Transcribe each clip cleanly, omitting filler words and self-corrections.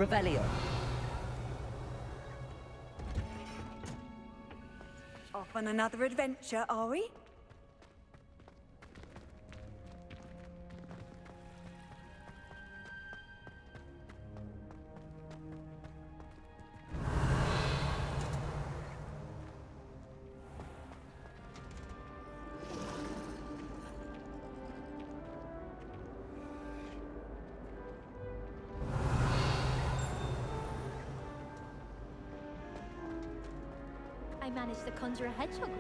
Revelio. Off on another adventure, are we? I managed to conjure a hedgehog once.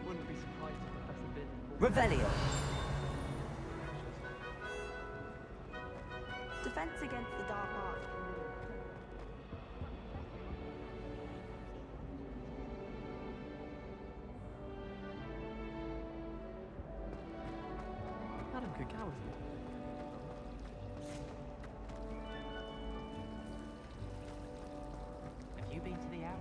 Wouldn't be surprised if Professor Bin. Revelio. Defense against the dark art. Madam could go with you. Have you been to the owl?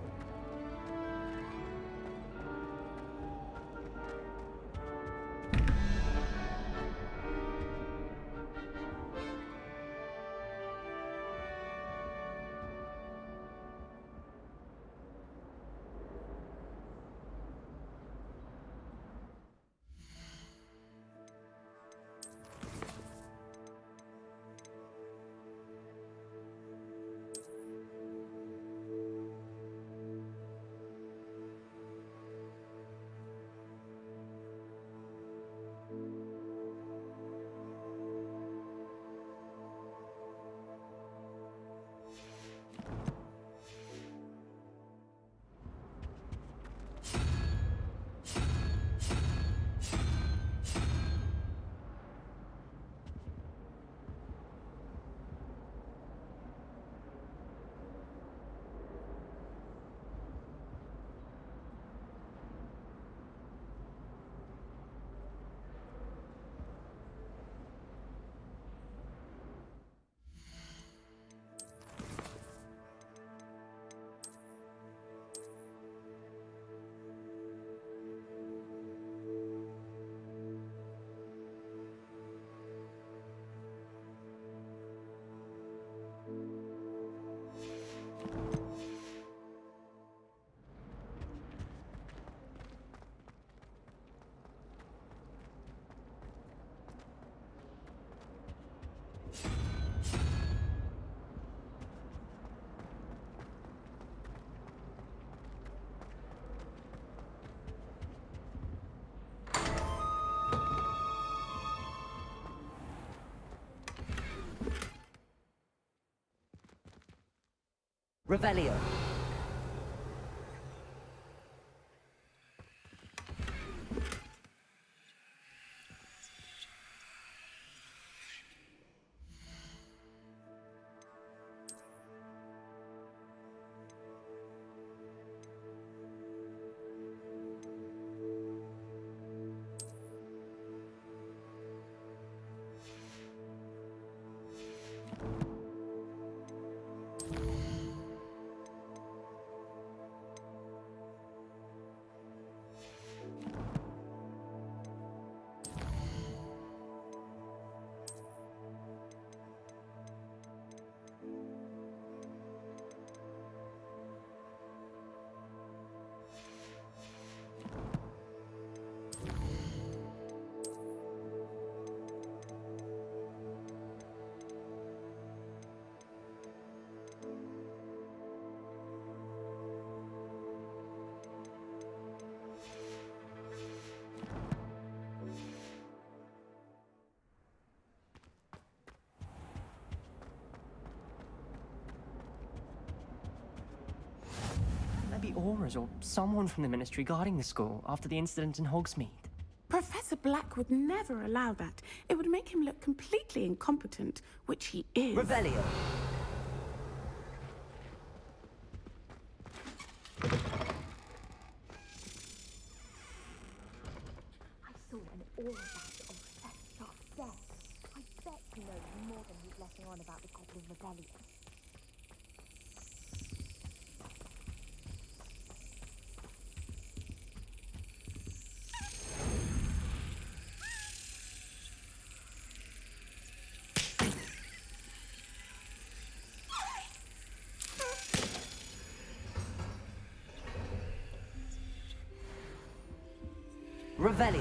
Revelio. Maybe Auras or someone from the Ministry guarding the school after the incident in Hogsmeade. Professor Black would never allow that. It would make him look completely incompetent, which he is. Revelio. I saw an aura badge on Professor Sharp's desk. I bet he knows more than he's letting on about the Goblin Rebellion. Revelio.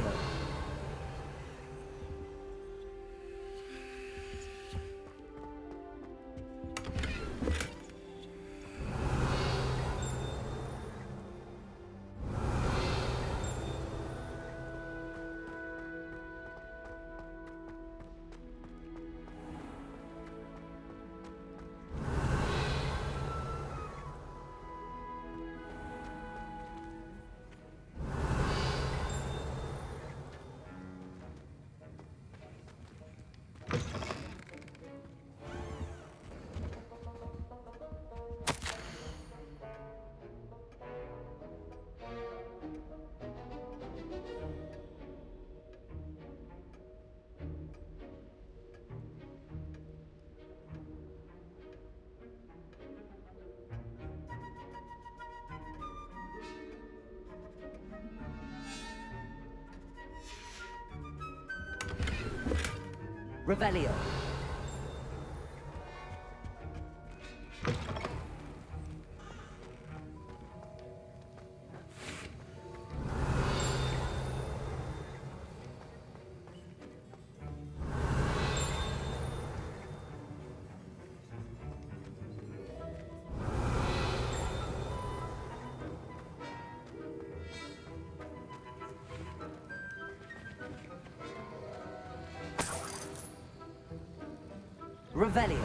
Revelio. Revelio.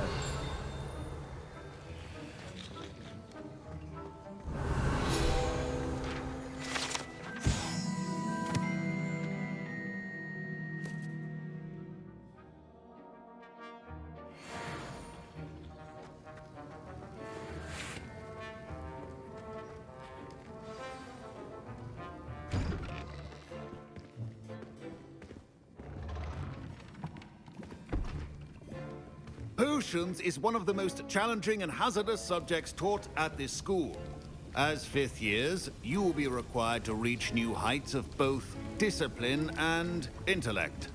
Potions is one of the most challenging and hazardous subjects taught at this school. As fifth years, you will be required to reach new heights of both discipline and intellect.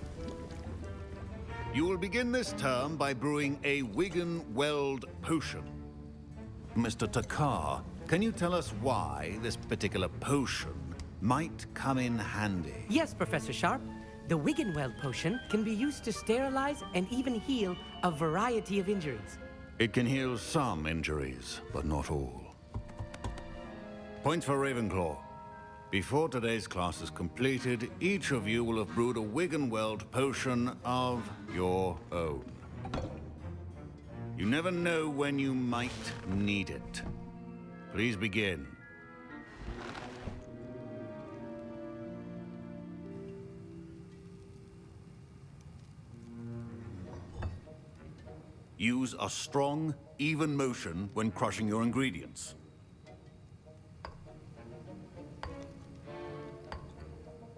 You will begin this term by brewing a Wigan-Weld potion. Mr. Takar, can you tell us why this particular potion might come in handy? Yes, Professor Sharp. The Wigan-Weld potion can be used to sterilize and even heal a variety of injuries. It can heal some injuries, but not all. Points for Ravenclaw. Before today's class is completed, each of you will have brewed a Wigan-Weld potion of your own. You never know when you might need it. Please begin. Use a strong, even motion when crushing your ingredients.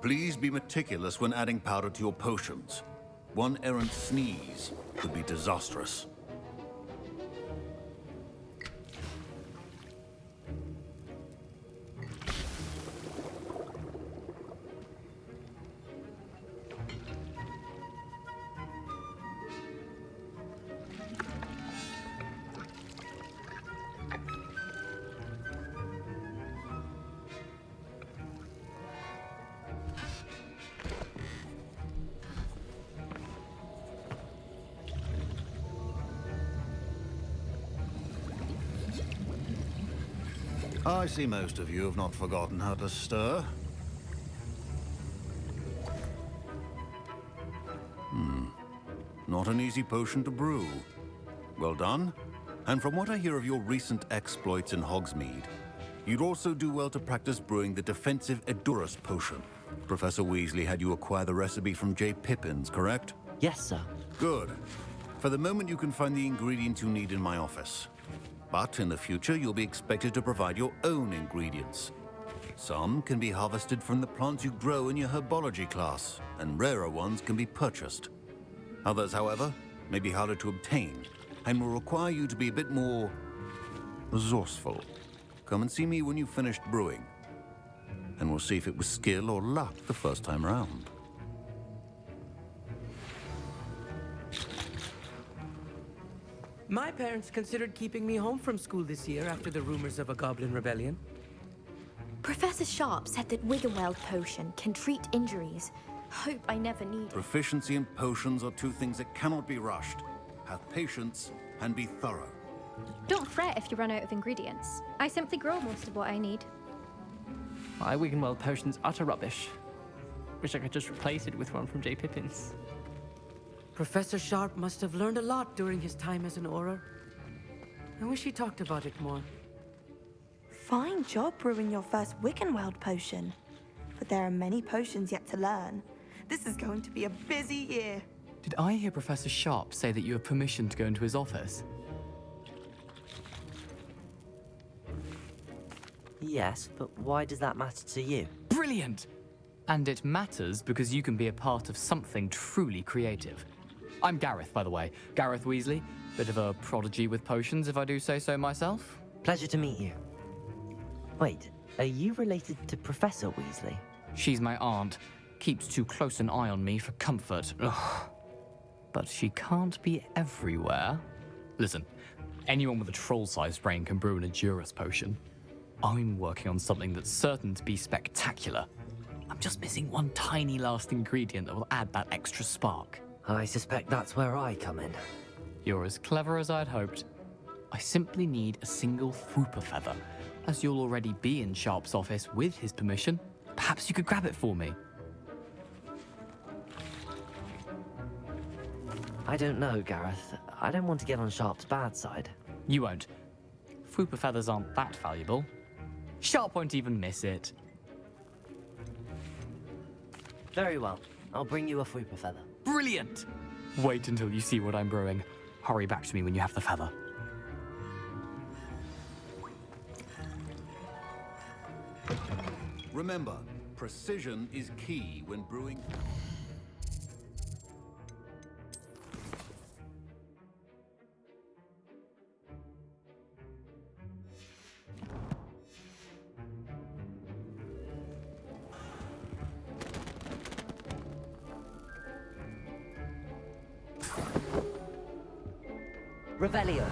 Please be meticulous when adding powder to your potions. One errant sneeze could be disastrous. I see most of you have not forgotten how to stir. Not an easy potion to brew. Well done. And from what I hear of your recent exploits in Hogsmeade, you'd also do well to practice brewing the defensive Edurus potion. Professor Weasley had you acquire the recipe from J. Pippins, correct? Yes, sir. Good. For the moment, you can find the ingredients you need in my office. But in the future, you'll be expected to provide your own ingredients. Some can be harvested from the plants you grow in your herbology class, and rarer ones can be purchased. Others, however, may be harder to obtain, and will require you to be a bit more resourceful. Come and see me when you've finished brewing, and we'll see if it was skill or luck the first time round. My parents considered keeping me home from school this year after the rumors of a goblin rebellion. Professor Sharp said that Wiggenweld potion can treat injuries. Hope I never need it. Proficiency and potions are two things that cannot be rushed. Have patience and be thorough. Don't fret if you run out of ingredients. I simply grow most of what I need. My Wiggenweld potion's utter rubbish. Wish I could just replace it with one from J. Pippin's. Professor Sharp must have learned a lot during his time as an Auror. I wish he talked about it more. Fine job brewing your first Wiggenweld potion. But there are many potions yet to learn. This is going to be a busy year. Did I hear Professor Sharp say that you have permission to go into his office? Yes, but why does that matter to you? Brilliant! And it matters because you can be a part of something truly creative. I'm Gareth, by the way. Gareth Weasley. Bit of a prodigy with potions, if I do say so myself. Pleasure to meet you. Wait, are you related to Professor Weasley? She's my aunt. Keeps too close an eye on me for comfort. Ugh. But she can't be everywhere. Listen, anyone with a troll-sized brain can brew an Edurus potion. I'm working on something that's certain to be spectacular. I'm just missing one tiny last ingredient that will add that extra spark. I suspect that's where I come in. You're as clever as I'd hoped. I simply need a single Fwooper feather. As you'll already be in Sharp's office with his permission, perhaps you could grab it for me. I don't know, Gareth. I don't want to get on Sharp's bad side. You won't. Fwooper feathers aren't that valuable. Sharp won't even miss it. Very well. I'll bring you a Fwooper feather. Brilliant! Wait until you see what I'm brewing. Hurry back to me when you have the feather. Remember, precision is key when brewing. Revelio.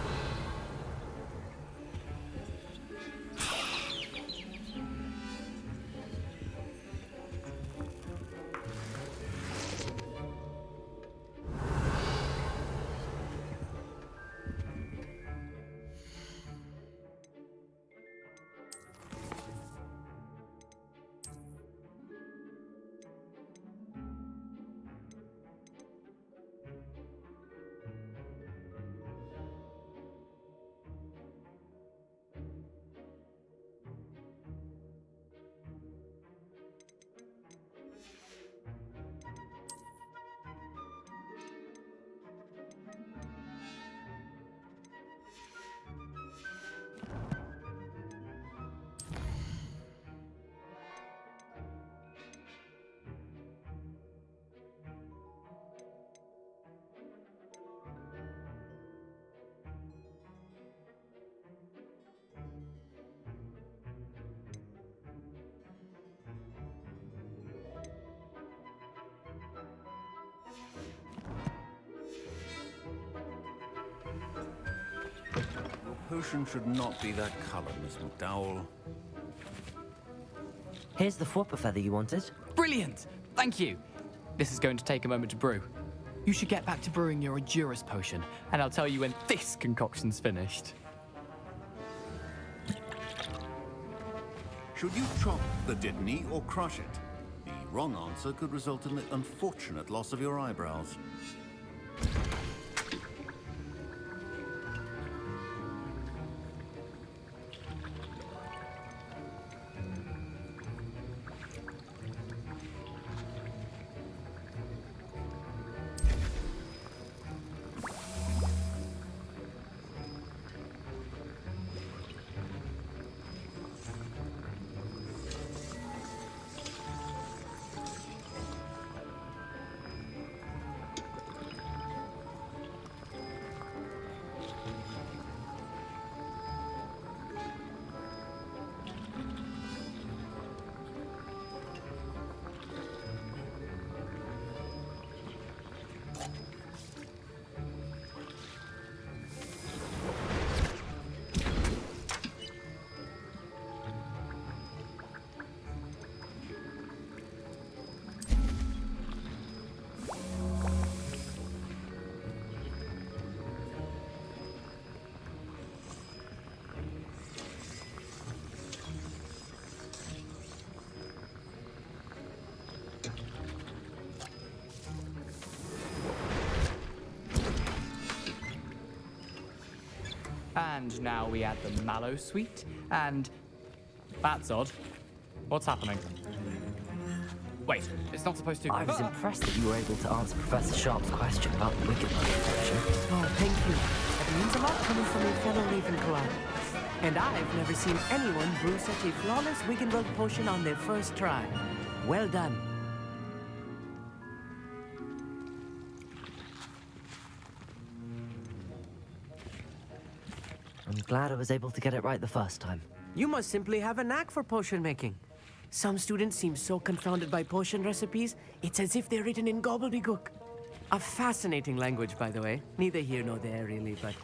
Your potion should not be that color, Miss McDowell. Here's the Fwooper feather you wanted. Brilliant! Thank you! This is going to take a moment to brew. You should get back to brewing your Edurus potion, and I'll tell you when this concoction's finished. Should you chop the Dittany or crush it? The wrong answer could result in the unfortunate loss of your eyebrows. And now we add the mallow sweet, and that's odd. What's happening? Wait, it's not supposed to. I was impressed that you were able to answer Professor Sharp's question about the Wiggenweld potion. Oh, thank you. It means a lot coming from a fellow Ravenclaw. And I've never seen anyone brew such a flawless Wiggenweld potion on their first try. Well done. I'm glad I was able to get it right the first time. You must simply have a knack for potion making. Some students seem so confounded by potion recipes, it's as if they're written in gobbledygook. A fascinating language, by the way. Neither here nor there, really, but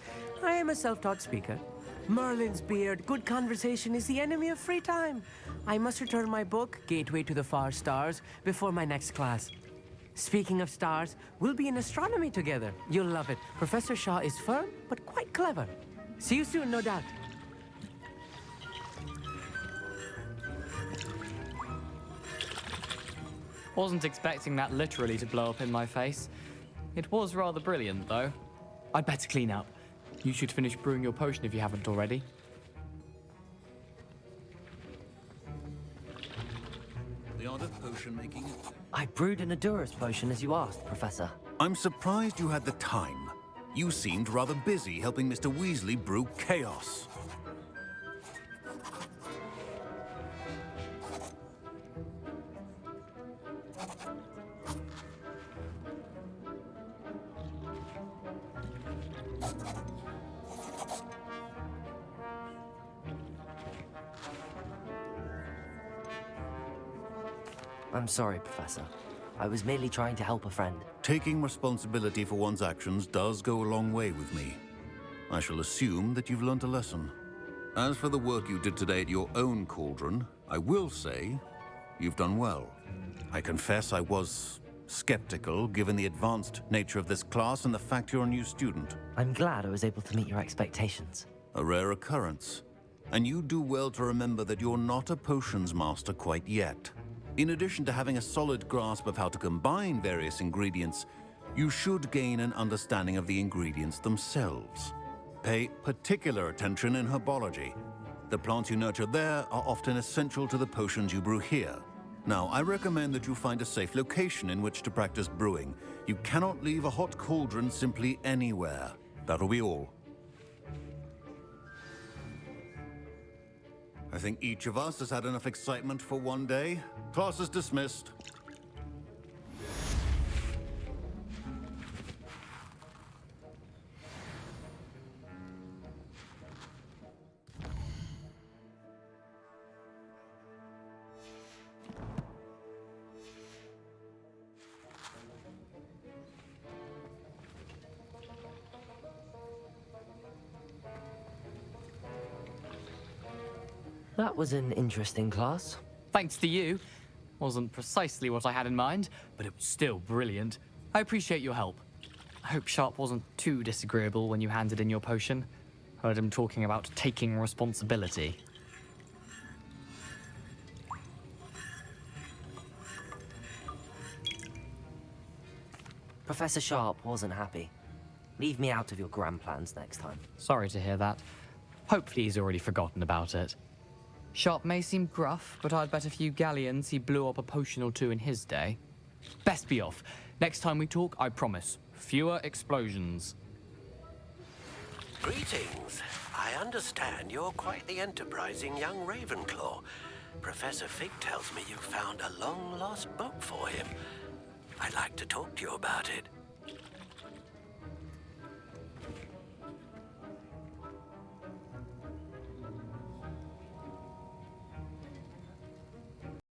I am a self-taught speaker. Merlin's beard, good conversation is the enemy of free time. I must return my book, Gateway to the Far Stars, before my next class. Speaking of stars, we'll be in astronomy together. You'll love it. Professor Shaw is firm, but quite clever. See you soon, no doubt. Wasn't expecting that literally to blow up in my face. It was rather brilliant, though. I'd better clean up. You should finish brewing your potion if you haven't already. The art of potion making. I brewed an Edurus potion as you asked, Professor. I'm surprised you had the time. You seemed rather busy helping Mr. Weasley brew chaos. I'm sorry, Professor. I was merely trying to help a friend. Taking responsibility for one's actions does go a long way with me. I shall assume that you've learnt a lesson. As for the work you did today at your own cauldron, I will say you've done well. I confess I was skeptical, given the advanced nature of this class and the fact you're a new student. I'm glad I was able to meet your expectations. A rare occurrence. And you do well to remember that you're not a potions master quite yet. In addition to having a solid grasp of how to combine various ingredients, you should gain an understanding of the ingredients themselves. Pay particular attention in herbology. The plants you nurture there are often essential to the potions you brew here. Now, I recommend that you find a safe location in which to practice brewing. You cannot leave a hot cauldron simply anywhere. That'll be all. I think each of us has had enough excitement for one day. Class is dismissed. That was an interesting class. Thanks to you. Wasn't precisely what I had in mind, but it was still brilliant. I appreciate your help. I hope Sharp wasn't too disagreeable when you handed in your potion. Heard him talking about taking responsibility. Professor Sharp wasn't happy. Leave me out of your grand plans next time. Sorry to hear that. Hopefully he's already forgotten about it. Sharp may seem gruff, but I'd bet a few galleons he blew up a potion or two in his day. Best be off. Next time we talk, I promise, fewer explosions. Greetings. I understand you're quite the enterprising young Ravenclaw. Professor Fig tells me you found a long-lost book for him. I'd like to talk to you about it.